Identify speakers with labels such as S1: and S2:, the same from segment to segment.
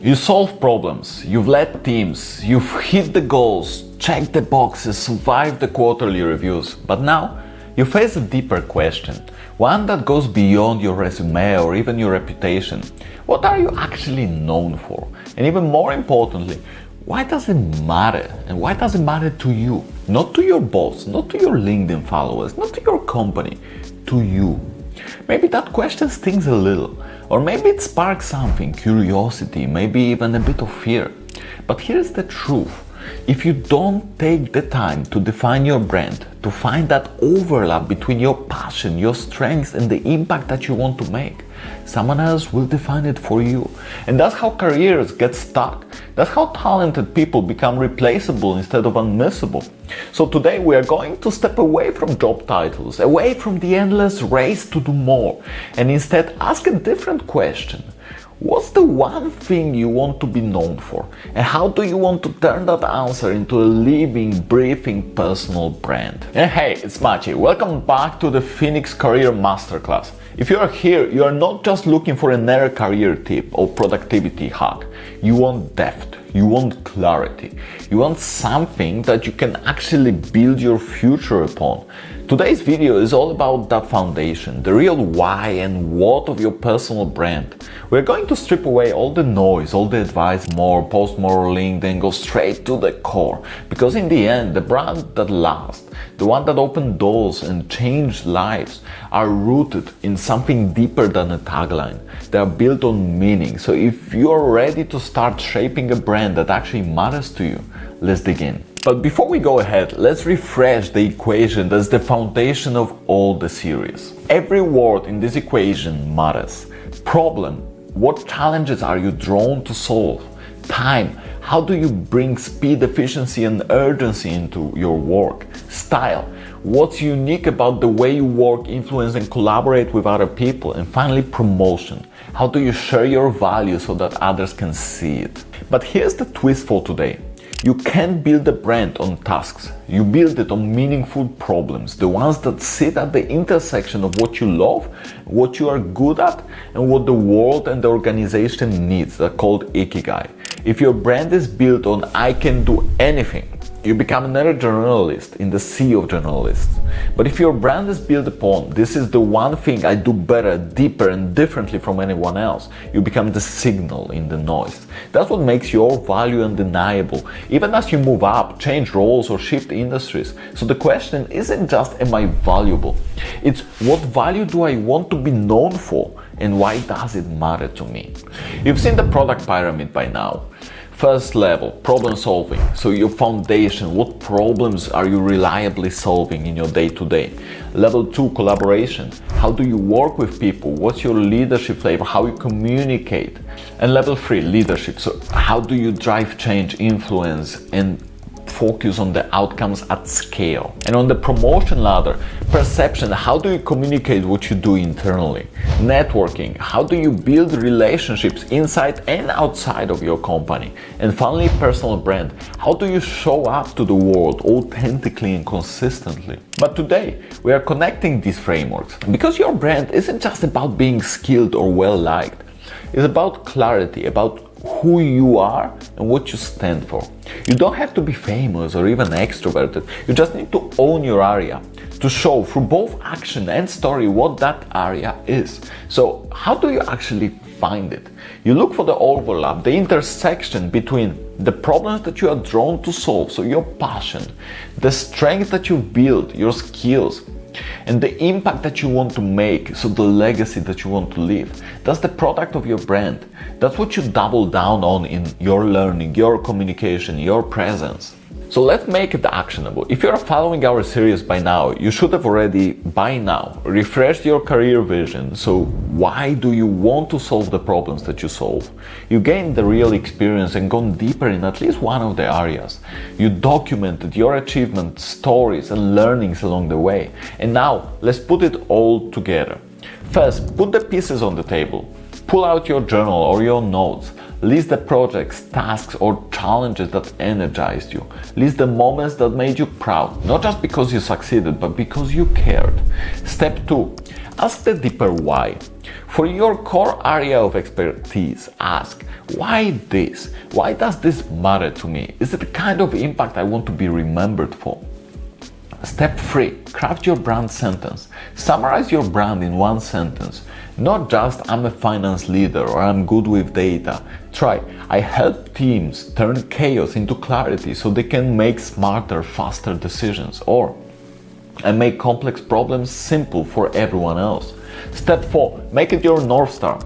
S1: You solve problems, you've led teams, you've hit the goals, checked the boxes, survived the quarterly reviews, but now you face a deeper question, one that goes beyond your resume or even your reputation. What are you actually known for? And even more importantly, why does it matter? And why does it matter to you? Not to your boss, not to your LinkedIn followers, not to your company, to you. Maybe that question stings a little, or maybe it sparks something, curiosity, maybe even a bit of fear. But here's the truth. If you don't take the time to define your brand, to find that overlap between your passion, your strengths, and the impact that you want to make, someone else will define it for you. And that's how careers get stuck. That's how talented people become replaceable instead of unmissable. So today we are going to step away from job titles, away from the endless race to do more, and instead ask a different question. What's the one thing you want to be known for? And how do you want to turn that answer into a living, breathing personal brand? And hey, it's Maciej. Welcome back to the Phoenix Career Masterclass. If you are here, you are not just looking for another career tip or productivity hack. You want depth. You want clarity. You want something that you can actually build your future upon. Today's video is all about that foundation, the real why and what of your personal brand. We're going to strip away all the noise, all the advice, post more LinkedIn, go straight to the core. Because in the end, the brand that lasts, the one that opened doors and changed lives, are rooted in something deeper than a tagline. They are built on meaning. So if you're ready to start shaping a brand that actually matters to you, let's dig in. But before we go ahead, let's refresh the equation that's the foundation of all the series. Every word in this equation matters. Problem, what challenges are you drawn to solve? Time, how do you bring speed, efficiency, and urgency into your work? Style, what's unique about the way you work, influence, and collaborate with other people? And finally, promotion, how do you share your value so that others can see it? But here's the twist for today. You can't build a brand on tasks. You build it on meaningful problems, the ones that sit at the intersection of what you love, what you are good at, and what the world and the organization needs. They're called Ikigai. If your brand is built on I can do anything, you become another journalist in the sea of journalists. But if your brand is built upon this is the one thing I do better, deeper, and differently from anyone else, you become the signal in the noise. That's what makes your value undeniable, even as you move up, change roles, or shift industries. So the question isn't just am I valuable? It's what value do I want to be known for, and why does it matter to me? You've seen the product pyramid by now. First level, problem solving. So your foundation, what problems are you reliably solving in your day-to-day? Level 2, collaboration. How do you work with people? What's your leadership flavor? How you communicate? And level 3, leadership. So how do you drive change, influence, and focus on the outcomes at scale? And on the promotion ladder, perception, how do you communicate what you do internally? Networking, how do you build relationships inside and outside of your company? And finally, personal brand, how do you show up to the world authentically and consistently? But today, we are connecting these frameworks because your brand isn't just about being skilled or well-liked. It's about clarity, about who you are and what you stand for. You don't have to be famous or even extroverted. You just need to own your area, to show through both action and story what that area is. So how do you actually find it? You look for the overlap, the intersection between the problems that you are drawn to solve, so your passion, the strength that you build, your skills, and the impact that you want to make, so the legacy that you want to leave. That's the product of your brand. That's what you double down on in your learning, your communication, your presence. So let's make it actionable. If you're following our series by now, you should have already, by now, refreshed your career vision. So why do you want to solve the problems that you solve? You gained the real experience and gone deeper in at least one of the areas. You documented your achievements, stories, and learnings along the way. And now, let's put it all together. First, put the pieces on the table. Pull out your journal or your notes. List the projects, tasks, or challenges that energized you. List the moments that made you proud, not just because you succeeded, but because you cared. Step 2. Ask the deeper why. For your core area of expertise, ask, why this? Why does this matter to me? Is it the kind of impact I want to be remembered for? Step 3. Craft your brand sentence. Summarize your brand in one sentence. Not just I'm a finance leader or I'm good with data. Try, I help teams turn chaos into clarity so they can make smarter, faster decisions. Or, I make complex problems simple for everyone else. Step 4. Make it your North Star.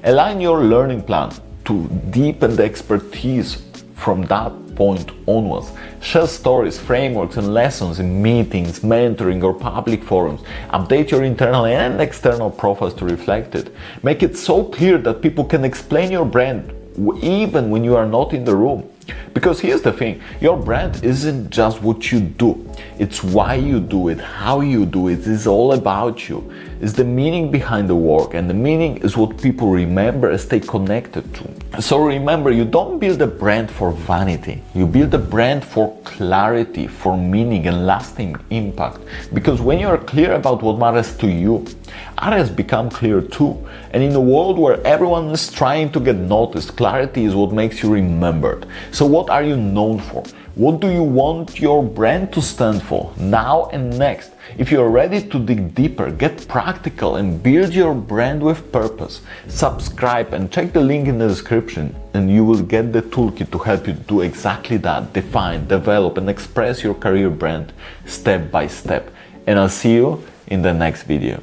S1: Align your learning plan to deepen the expertise from that point onwards. Share stories, frameworks, and lessons in meetings, mentoring, or public forums. Update your internal and external profiles to reflect it. Make it so clear that people can explain your brand even when you are not in the room. Because here's the thing, your brand isn't just what you do, it's why you do it, how you do it, it's all about you. It's the meaning behind the work, and the meaning is what people remember and stay connected to. So remember, you don't build a brand for vanity, you build a brand for clarity, for meaning and lasting impact. Because when you are clear about what matters to you, others become clear too. And in a world where everyone is trying to get noticed, clarity is what makes you remembered. So what are you known for? What do you want your brand to stand for now and next? If you're ready to dig deeper, get practical and build your brand with purpose, subscribe and check the link in the description and you will get the toolkit to help you do exactly that. Define, develop and express your career brand step by step. And I'll see you in the next video.